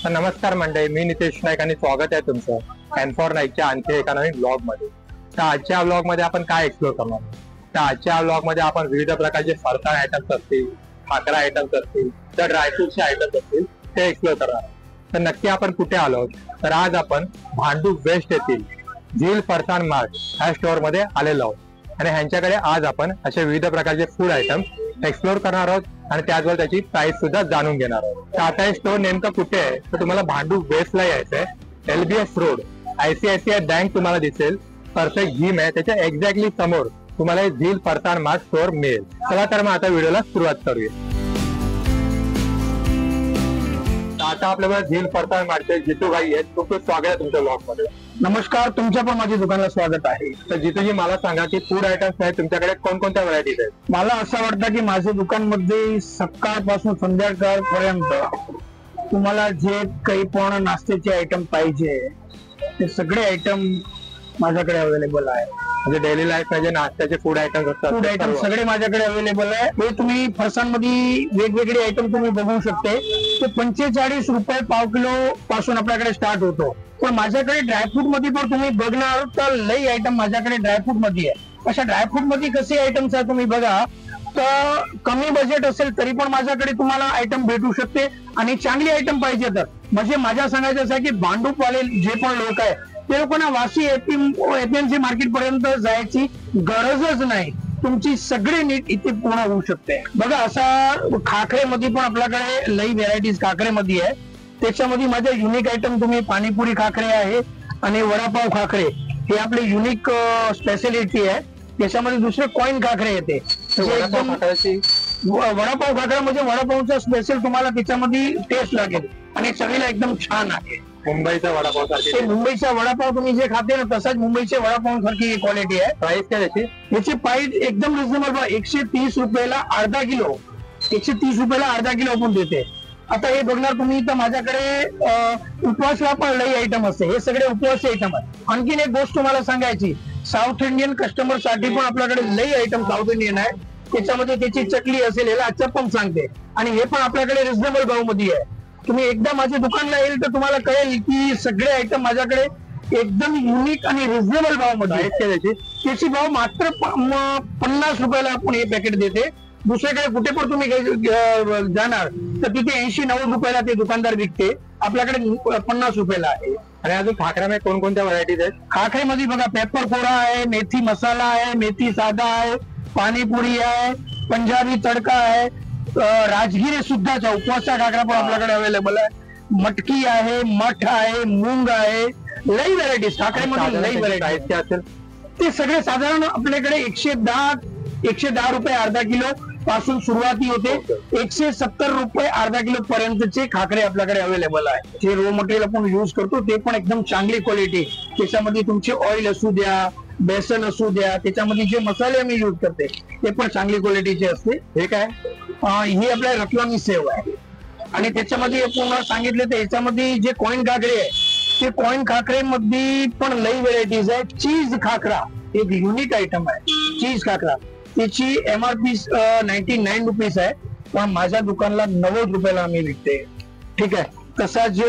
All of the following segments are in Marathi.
तर नमस्कार मंडळी, मी नितेश नाईक आणि स्वागत आहे तुमचं एन4 नाईकच्या आणखी एका नवीन ब्लॉग मध्ये। तर आजच्या ब्लॉग मध्ये आपण काय एक्सप्लोर करणार? तर आजच्या ब्लॉग मध्ये आपण विविध प्रकारचे फरसाण आयटम्स असतील, खाकरा आयटम्स असतील, तर ड्रायफ्रुटचे आयटम्स असतील ते एक्सप्लोर करणार। तर नक्की आपण कुठे आलो? तर आज आपण भांडूप वेस्ट येथील झील फरसाण मार्ट ह्या स्टोअर मध्ये आलेलो आहोत आणि ह्यांच्याकडे आज आपण असे विविध प्रकारचे फूड आयटम्स एक्सप्लोर करणार आहोत आणि त्याचबरोबर त्याची प्राइस सुद्धा जाणून घेणार आहोत। तर आता हे स्टोअर नेमकं कुठे आहे? तर तुम्हाला भांडूप वेस्टला यायचंय। LBS रोड, ICICI बँक तुम्हाला दिसेल, परफेक्ट जिम आहे त्याच्या एक्झॅक्टली समोर तुम्हाला हे झील फरसाण मार्ट स्टोअर मिळेल। चला तर मग आता व्हिडिओला सुरुवात करूया। आता आपल्याला झील फरसाण मार्टचे जितू भाई आहेत, खूप खूप स्वागत आहे तुमच्या ब्लॉग मध्ये। नमस्कार, तुमच्या पण माझ्या दुकानाला स्वागत आहे। तर जितूजी मला सांगा की फूड आयटम्स आहेत तुमच्याकडे कोणकोणत्या व्हरायटीज आहेत? मला असं वाटतं की माझ्या दुकानमध्ये सकाळपासून संध्याकाळपर्यंत तुम्हाला जे काही पण नाश्त्याचे आयटम पाहिजे ते सगळे आयटम माझ्याकडे अवेलेबल आहे। म्हणजे डेली लाईफ मध्ये नाश्त्याचे फूड आयटम्स असतात, फूड आयटम सगळे माझ्याकडे अवेलेबल आहे। हे तुम्ही फरसाणमध्ये वेगवेगळे आयटम तुम्ही बघू शकते। ते 45 रुपये पाव किलो पासून आपल्याकडे स्टार्ट होतो। पण माझ्याकडे ड्रायफ्रूट मध्ये पण तुम्ही बघणार तर लई आयटम माझ्याकडे ड्रायफ्रूट मध्ये आहे। अशा ड्रायफ्रूट मध्ये कसे आयटम्स आहे तुम्ही बघा, तर कमी बजेट असेल तरी पण माझ्याकडे तुम्हाला आयटम भेटू शकते आणि चांगली आयटम पाहिजे तर म्हणजे माझ्या सांगायचं असं आहे की भांडूप वाले जे पण लोक आहे ते लोकांना वाशी एपीएमसी मार्केट पर्यंत जायची गरजच नाही। तुमची सगळी नीट इथे पूर्ण होऊ शकते। बघा, असा खाकरेमध्ये पण आपल्याकडे लई व्हेरायटीज खाकरेमध्ये आहे। त्याच्यामध्ये माझे युनिक आयटम तुम्ही पाणीपुरी खाकरे आहे आणि वडापाव खाकरे हे आपले युनिक स्पेशालिटी आहे। त्याच्यामध्ये दुसरे कॉइन खाकरे येते। वडापाव खाकरा म्हणजे वडापावचा स्पेशल तुम्हाला त्याच्यामध्ये टेस्ट लागेल आणि चवीला एकदम छान आहे। मुंबईचा वडापाव सारखी मुंबईचा वडापाव तुम्ही जे खाते ना तसाच मुंबईच्या वडापाव सारखी क्वालिटी आहे। प्राइस काय त्याची? याची प्राइस एकदम रिझनेबल, 130 रुपयाला अर्धा किलो, 130 रुपयाला अर्धा किलो आपण देते। आता हे बघणार तुम्ही तर माझ्याकडे उपवासला पण लई आयटम असते, हे सगळे उपवासी आयटम आहेत। आणखीन एक गोष्ट तुम्हाला सांगायची, साऊथ इंडियन कस्टमर साठी पण आपल्याकडे लई आयटम साऊथ इंडियन आहे। त्याच्यामध्ये त्याची चकली असेल, याला चप्पम सांगते आणि हे पण आपल्याकडे रिझनेबल भाव मध्ये आहे। तुम्ही एकदा माझ्या दुकानला येईल तर तुम्हाला कळेल की सगळे आयटम माझ्याकडे एकदम युनिक आणि रिझनेबल भाव मध्ये आहेत। त्याची भाव मात्र 50 रुपयाला आपण हे पॅकेट देते। दुसरीकडे कुठे पण तुम्ही जाणार तर तिथे 80-90 रुपयाला ते दुकानदार विकते, आपल्याकडे 50 रुपयाला आहे। आणि अजून खाकऱ्यामध्ये कोणकोणत्या व्हरायटीज आहेत? खाकरेमध्ये बघा, पेपर कोरा आहे, मेथी मसाला आहे, मेथी साधा आहे, पाणीपुरी आहे, पंजाबी तडका आहे, राजगिरी सुद्धा उपवासचा खाकरा पण आपल्याकडे अवेलेबल आहे, मटकी आहे, मठ आहे, मूंग आहे, लई व्हरायटीज खाकरेमध्ये लई व्हरायटी असेल। ते सगळे साधारण आपल्याकडे 110 रुपये अर्धा किलो पासून सुरुवाती होते, 170 रुपये अर्धा किलो पर्यंतचे खाकरे आपल्याकडे अवेलेबल आहे। जे रो मटेरियल आपण युज करतो ते पण एकदम चांगली क्वालिटी, त्याच्यामध्ये तुमचे ऑइल असू द्या, बेसन असू द्या, त्याच्यामध्ये जे मसाले आम्ही युज करते ते पण चांगली क्वालिटीचे असते। हे काय, ही आपल्या रतलामी सेव आहे आणि त्याच्यामध्ये पूर्ण सांगितले तर याच्यामध्ये जे कॉइन खाकरे आहे ते कॉइन खाकरे मध्ये पण लई व्हेरायटीज आहे। चीज खाकरा एक युनिक आयटम आहे। चीज खाकरा त्याची MRP 99 रुपीज आहे, पण माझ्या दुकानला 90 रुपयाला आम्ही विकते। ठीक आहे, तसाच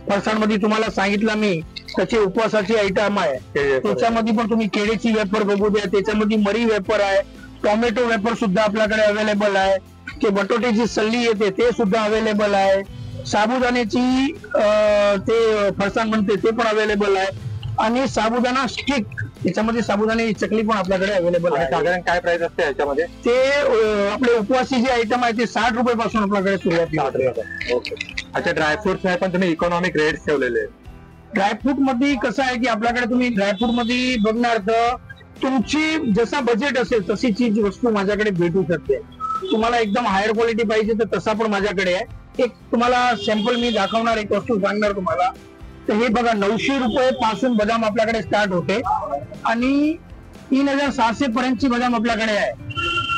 फरसाणमध्ये तुम्हाला सांगितलं मी त्याचे उपवासाचे आयटम आहे। त्याच्यामध्ये पण तुम्ही केळीची वेपर बघू द्या, त्याच्यामध्ये मरी वेपर आहे, टोमॅटो वेपर सुद्धा आपल्याकडे अवेलेबल आहे, ते बटाट्याची सल्ली येते ते सुद्धा अवेलेबल आहे, साबुदाण्याची ते फरसाण म्हणते ते पण अवेलेबल आहे आणि साबुदाणा स्टिक, त्याच्यामध्ये साबुदाण्याची चकली पण आपल्याकडे अवेलेबल आहे। साधारण काय प्राइस असते याच्यामध्ये? ते आपले उपवासी जे आयटम आहे ते 60 रुपये पासून आपल्याकडे सुरुवात होते। अच्छा, ड्रायफ्रुट्स आहे पण तुम्ही इकॉनॉमिक रेट्स ठेवलेले आहेत। ड्रायफ्रूट मध्ये कसं आहे की आपल्याकडे तुम्ही ड्रायफ्रूट मध्ये बघणार तर तुमची जसा बजेट असेल तशी चीज वस्तू माझ्याकडे भेटू शकते। तुम्हाला एकदम हायर क्वालिटी पाहिजे तर तसा पण माझ्याकडे आहे। एक तुम्हाला सॅम्पल मी दाखवणार, एक वस्तू सांगणार तुम्हाला। तर हे बघा, 900 रुपये पासून बदाम आपल्याकडे स्टार्ट होते आणि 3600 पर्यंतची बदाम आपल्याकडे आहे।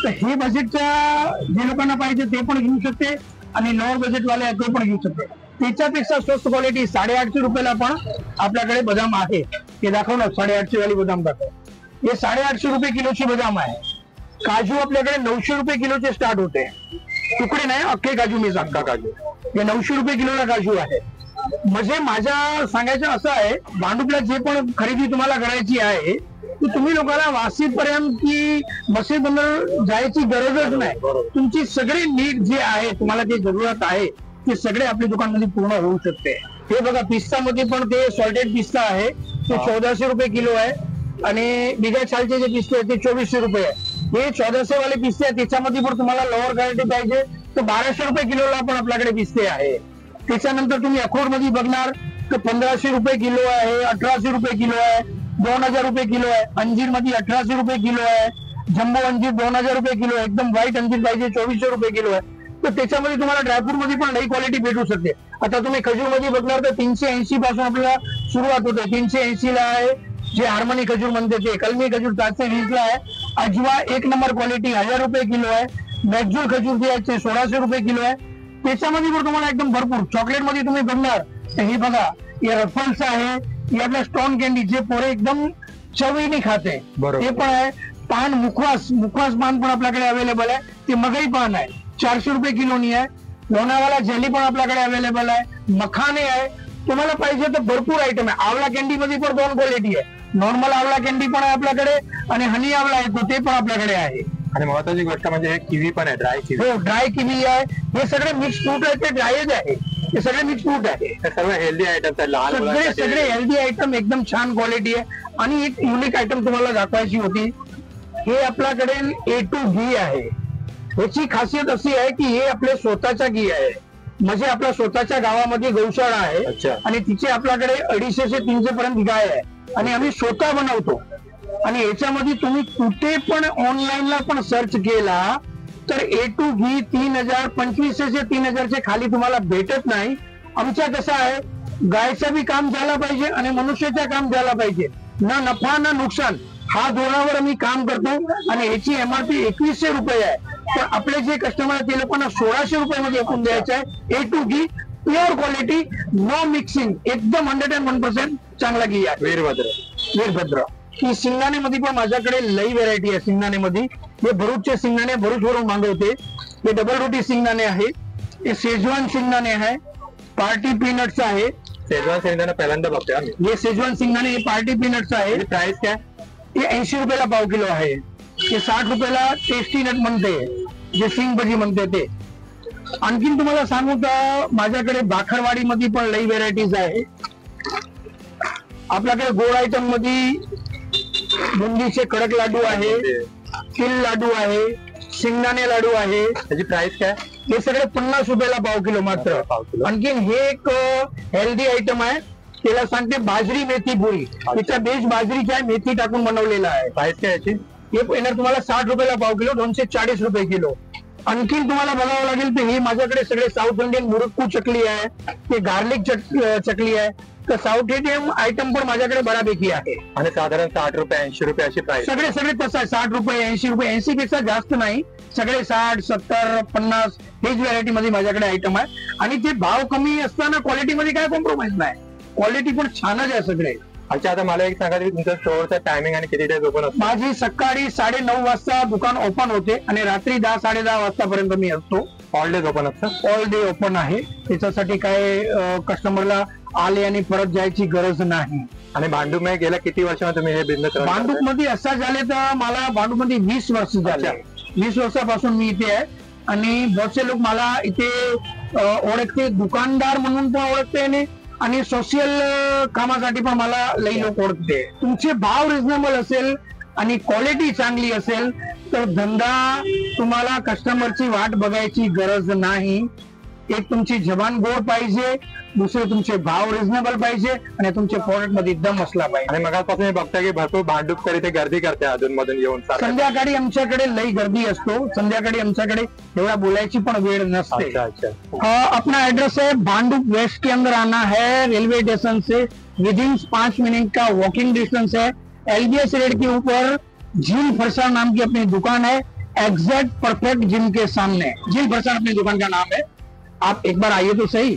तर हे बजेटच्या जे लोकांना पाहिजे ते पण घेऊ शकते आणि लोअर बजेट वाले आहे ते पण घेऊ शकते। त्याच्यापेक्षा स्वस्त क्वालिटी 850 रुपयाला पण आपल्याकडे बदाम आहे। हे दाखव ना, 850 वाली बदाम दाखव। हे 850 रुपये किलोची बदाम आहे। काजू आपल्याकडे 900 रुपये किलोचे स्टार्ट होते, तुकडे नाही, अख्खे काजू मी सांगता काजू, हे 900 रुपये किलोला काजू आहे। म्हणजे माझ्या सांगायचं असं आहे, भांडुपला जे पण खरेदी तुम्हाला करायची आहे ती तुम्ही लोकांना वाशीपर्यंत की बसे बंदर जायची गरजच नाही. तुमची सगळे नीड जे आहे, तुम्हाला जे जरूरत आहे ते सगळे आपल्या दुकानमध्ये पूर्ण होऊ शकते. हे बघा, पिस्ता मध्ये पण ते सॉल्टेड पिस्ता आहे, ते 1400 रुपये किलो आहे. आणि बिगा छालचे जे पिस्ते आहेत ते 2400 रुपये आहे. हे 1400 वाले पिस्ते आहेत, त्याच्यामध्ये पण तुम्हाला लोअर क्वालिटी पाहिजे तर 1200 रुपये किलोला पण आपल्याकडे पिस्ते आहे. त्याच्यानंतर तुम्ही अखरोट मध्ये बघणार तर 1500 रुपये किलो आहे, 1800 रुपये किलो आहे, 2000 रुपये किलो आहे. अंजीर मध्ये 1800 रुपये किलो आहे. जम्बो अंजीर 2000 रुपये किलो आहे. एकदम व्हाईट अंजीर पाहिजे 2400 रुपये किलो आहे. तर त्याच्यामध्ये तुम्हाला ड्रायफ्रूट मध्ये पण लई क्वालिटी भेटू शकते. आता तुम्ही खजूर मध्ये बघणार तर 380 पासून आपल्याला सुरुवात होते. 380 ला आहे जे हार्मनी खजूर म्हणते ते. कलमी खजूर 720 ला आहे. अजवा 1 नंबर क्वालिटी 1000 रुपये किलो आहे. मॅक्झूल खजूर जे आहे ते 1600 रुपये किलो आहे. त्याच्यामध्ये पण तुम्हाला एकदम भरपूर चॉकलेट मध्ये तुम्ही बघणार तर हे बघा, हे रफल्स आहे, हे आपल्या स्टोन कॅन्डी जे पोरे एकदम चवीने खाते ते पण आहे. पान मुखवास पान पण आपल्याकडे अवेलेबल आहे. ते मगई पान आहे, 400 रुपये किलोनी आहे. लोणावाला जेली पण आपल्याकडे अवेलेबल आहे. मखाने आहे. तुम्हाला पाहिजे तर भरपूर आयटम आहे. आवळा कॅन्डी मध्ये पण 2 क्वालिटी आहे. नॉर्मल आवळा कॅन्डी पण आहे आपल्याकडे आणि हनी आवळा आहे ते पण आपल्याकडे आहे. आणि महत्वाची गोष्ट म्हणजे हे किवी पण आहे, ड्राय किवी. हो, ड्राय किवी आहे. हे सगळे मिक्स फ्रूट आहे, ते ड्रायच आहे. हे सगळे मिक्स फ्रूट आहे. हे सर्व हेल्दी आयटम्स आहेत, लहान मुलांसाठी. सगळे हेल्दी आयटम, एकदम छान क्वालिटी आहे. आणि एक युनिक आयटम तुम्हाला दाखवायची होती, हे आपल्याकडे A2 घी आहे. याची खासियत अशी आहे की हे आपले स्वतःचा घी आहे. म्हणजे आपल्या स्वतःच्या गावामध्ये गौशाळा आहे आणि तिचे आपल्याकडे 250 ते 300 पर्यंत गाय आहे आणि आम्ही स्वतः बनवतो. आणि याच्यामध्ये तुम्ही कुठे पण ऑनलाईनला पण सर्च केला तर A2 घी 3000, 2500 ते 3000 खाली तुम्हाला भेटत नाही. आमच्या कसं आहे, गायचं बी काम झालं पाहिजे आणि मनुष्याचं काम झालं पाहिजे. ना नफा ना नुकसान, हा धोरणावर आम्ही काम करतो. आणि याची MRP 2100 रुपये आहे. पण आपले जे कस्टमर आहेत ते लोकांना 1600 रुपये मध्ये एकूण द्यायचं आहे. A2 घी प्युअर क्वालिटी, नो मिक्सिंग, एकदम 101% चांगला घी आहे. वीरभद्र. ही शिंगदाणे मध्ये पण माझ्याकडे लई व्हेरायटी आहे. शिंगदाणे मध्ये हे भरूचचे शिंगदाणे, भरूच वरून मागवते. हे डबल रोटी शिंगदाणे आहे. हे शेजवान शिंगदाणे आहे. पार्टी पीनट्स आहे. शेजवान शेंगदाणे पहिल्यांदा बघतोय आम्ही. हे शेजवान शिंगदाणे, हे पार्टी पीनट्स आहे. प्राइस काय? हे 80 रुपयाला पाव किलो आहे. हे 60 रुपयाला टेस्टी नट म्हणते, जे सिंग भजी म्हणते ते. आणखीन तुम्हाला सांगू तर माझ्याकडे बाखरवाडी मध्ये पण लई व्हेरायटीज आहे. आपल्याकडे गोड आयटम मध्ये बुंदीचे कडक लाडू आहे, तिल लाडू आहे, शेंगदाणे लाडू आहे. त्याची प्राइस काय? हे सगळे 50 रुपयाला पाव किलो मात्र. आणखीन हे एक हेल्दी आयटम आहे, त्याला सांगते बाजरी मेथी पोळी. त्याच्या बेस बाजरीची आहे, मेथी टाकून बनवलेला आहे. प्राइस काय याची? हे येणार तुम्हाला 60 रुपयाला पाव किलो, 240 रुपये किलो. आणखीन तुम्हाला बघावं लागेल तर हे माझ्याकडे सगळे साऊथ इंडियन मुरुक्कू चकली आहे, ते गार्लिक चकली आहे. तर साऊथ इंडियन आयटम पण माझ्याकडे बऱ्यापैकी आहे. आणि साधारण 60 रुपये 80 रुपये अशी प्राइस. सगळे तसं आहे. 60 रुपये 80 रुपये, 80 पेक्षा जास्त नाही. सगळे 60, 70, 50 हेच व्हरायटी मध्ये माझ्याकडे आयटम आहे. आणि ते भाव कमी असताना क्वालिटी मध्ये काय कॉम्प्रोमाइज नाही. क्वालिटी पण छानच आहे सगळे. अच्छा, आता मला एक सांगा की तुमच्या स्टोअरचा टायमिंग आणि किती डेज ओपन असतो? माझी सकाळी 9:30 वाजता दुकान ओपन होते आणि रात्री 10, 10:30 वाजतापर्यंत मी असतो. ऑल डेज ओपन असतं? ऑल डे ओपन आहे. त्याच्यासाठी काय कस्टमरला आले आणि परत जायची गरज नाही. आणि भांडूप मध्ये गेल्या किती वर्षामध्ये तुम्ही हे बिझनेस? भांडूप मध्ये असं झाले तर मला भांडूप मध्ये 20 वर्ष झाले. 20 वर्षापासून मी इथे आहे आणि बहुतसे लोक मला इथे ओळखते, दुकानदार म्हणून पण ओळखते आणि सोशल कामासाठी पण मला लई लोक ओळखते. तुमचे भाव रिझनेबल असेल आणि क्वालिटी चांगली असेल तर धंदा तुम्हाला कस्टमरची वाट बघायची गरज नाही. एक तुमची जबान गोड पाहिजे, दुसरे तुमचे भाव रिझनेबल पाहिजे आणि तुमच्या प्रोडक्ट मध्ये दम असला पाहिजे. आणि मगापासून मी बघता की भरपूर भांडूप तरी ते गर्दी करते अधून मधून येऊन. संध्याकाळी आमच्याकडे लई गर्दी असतो. संध्याकाळी आमच्याकडे एवढा बोलायची पण वेळ नसते. अपना एड्रेस है भांडुप वेस्ट के अंदर आना है, रेलवे स्टेशन से विदिन 5 मिनट का वॉकिंग डिस्टेंस है. LBS रेड के ऊपर झील फरसान नाम की अपनी दुकान है, एग्जैक्ट परफेक्ट जिम के सामने. झील फरसान अपनी दुकान का नाम है. आप एक बार आइए तो सही.